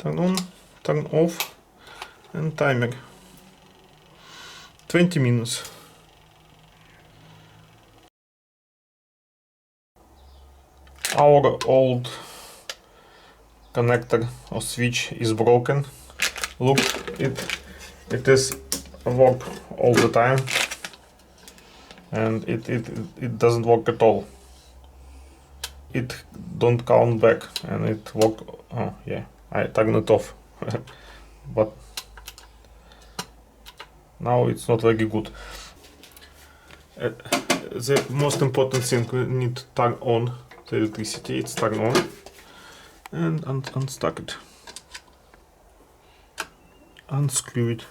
turn on, turn off, and timer 20 minutes. Our old connector or switch is broken. Look, it is work all the time, and it doesn't work at all. It don't count back, and it work. Oh yeah, I turned it off, but now it's not very good. The most important thing, we need to turn on the electricity. It's turned on, and unstuck it, unscrew it.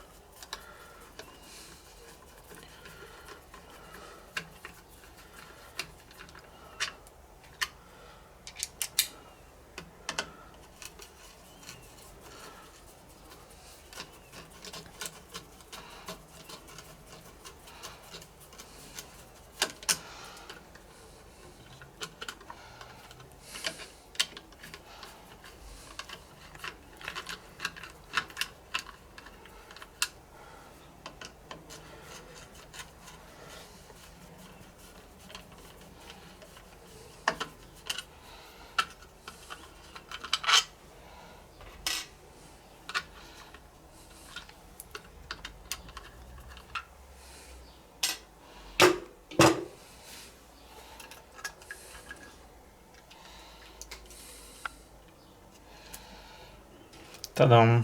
Ta-da!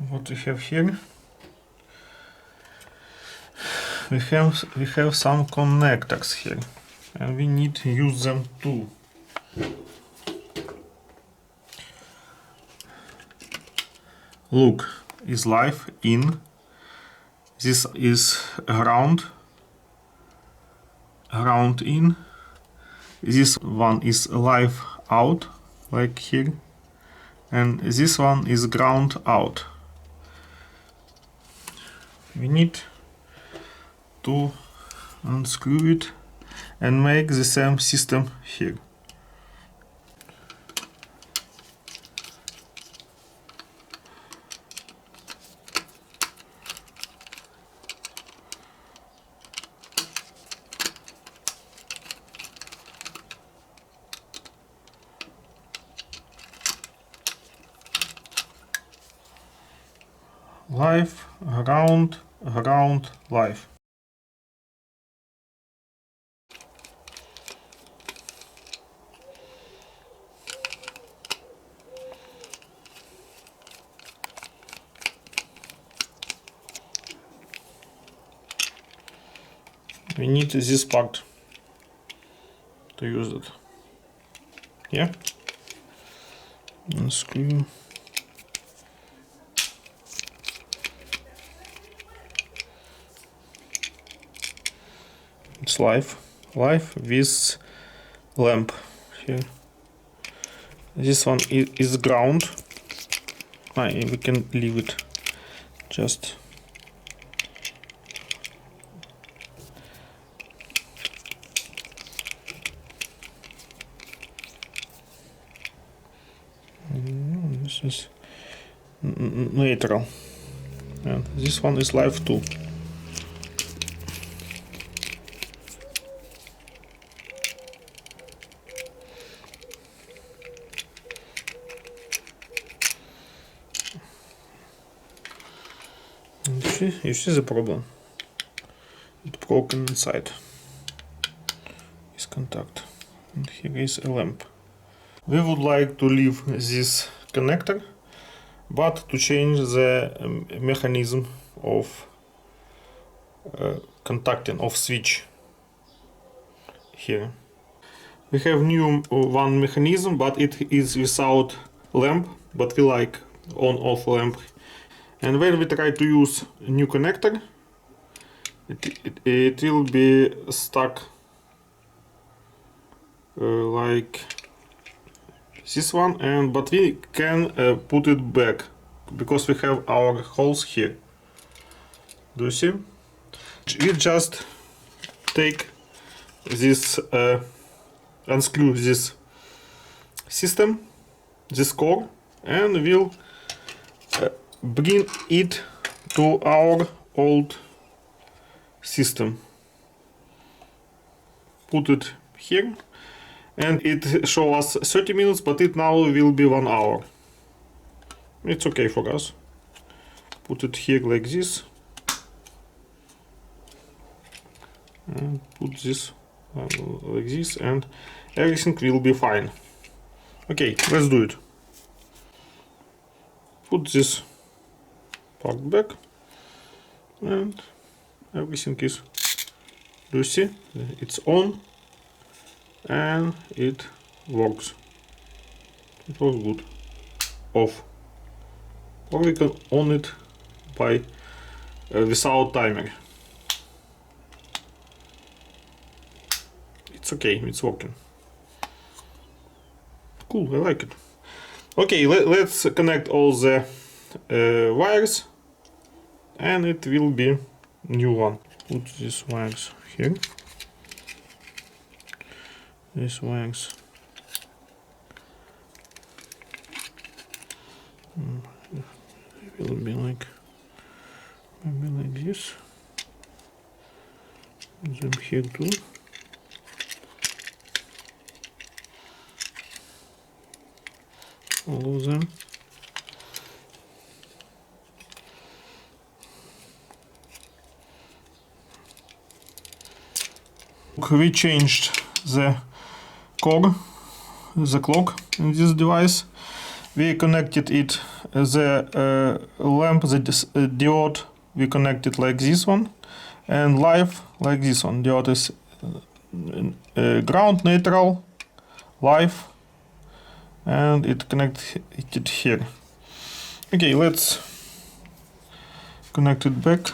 What we have here? We have some connectors here, and we need to use them too. Look, is live in. This is ground in. This one is live out, like here, and this one is ground out. We need to unscrew it and make the same system here. Live, ground, live. We need this part to use it. Yeah. Unscrew. It's live with lamp here. This one is ground. We can leave it just. This is neutral, and this one is live too. You see the problem? It's broken inside. This contact, and here is a lamp. We would like to leave this connector, but to change the mechanism of contacting of switch here. We have new one mechanism, but it is without lamp, but we like on-off lamp. And when we try to use a new connector, it will be stuck like this one, but we can put it back because we have our holes here. Do you see? We just take this, unscrew this system this core and will bring it to our old system. Put it here, and it shows us 30 minutes, but it now will be 1 hour. It's okay for us. Put it here like this, and put this like this, and everything will be fine. Okay, let's do it. Put this part back, and everything is, do you see? It's on and it works. It works good. Off. Or we can on it by without timer. It's okay, it's working. Cool, I like it. Okay, let's connect all the wires, and it will be new one. Put these wires here. These wires will be like maybe like this. Put them here too. All of them. We changed the core, the clock in this device. We connected it, the lamp, the diode, we connected like this one, and live like this one. Diode is ground, neutral, live, and it connected here. Okay, let's connect it back.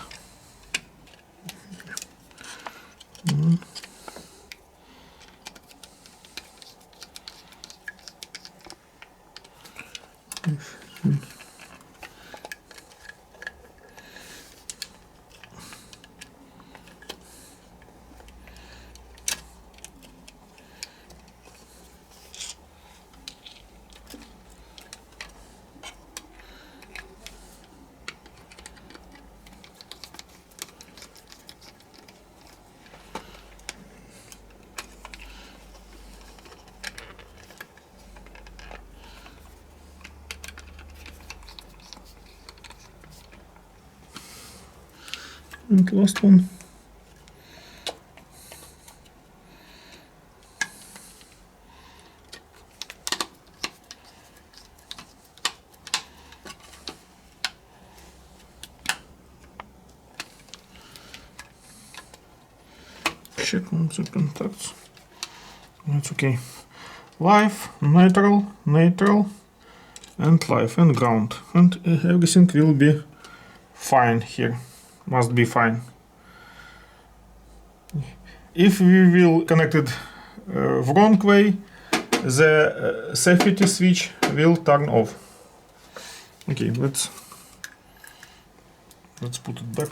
And last one. Check on the contacts. That's okay. Live, neutral, neutral, and live and ground, and everything will be fine here. Must be fine. If we will connect it wrong way, the safety switch will turn off. Okay, let's put it back.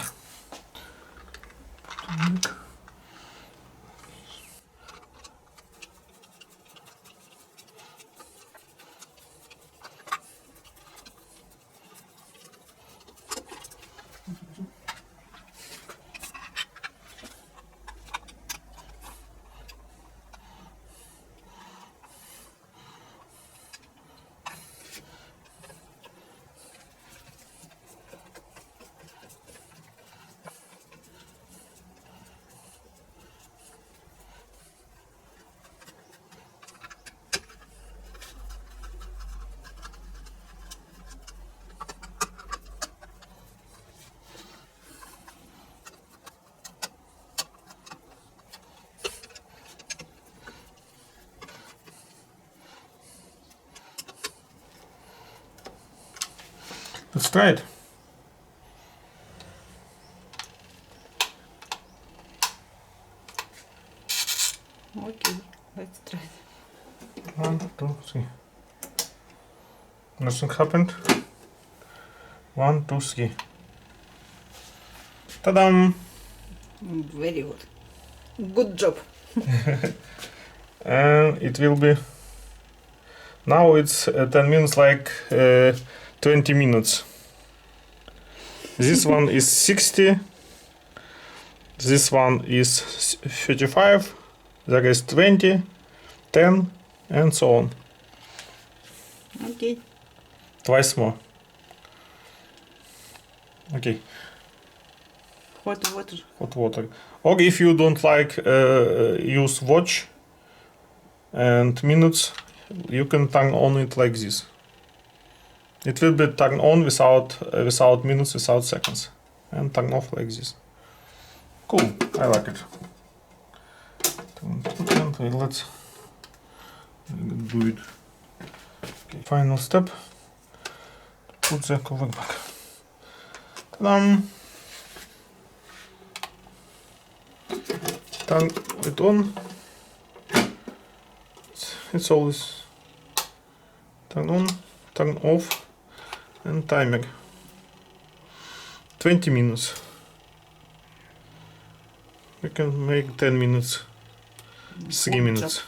Let's try it. Okay, let's try it. 1, 2, 3. Nothing happened. 1, 2, 3. Ta-dam! Very good. Good job. And it will be Now it's 10 minutes, like 20 minutes. This one is 60. This one is 35. There is 20, 10, and so on. Okay. Twice more. Okay. Hot water. Hot water. Or if you don't like use watch and minutes, you can turn on it like this. It will be turned on without minutes, without seconds, and turn off like this. Cool, I like it. And let's do it. Okay. Final step. Put the cover back. Turn it on. It's always turn on, turn off, and timer. 20 minutes. We can make 10 minutes, 3 minutes.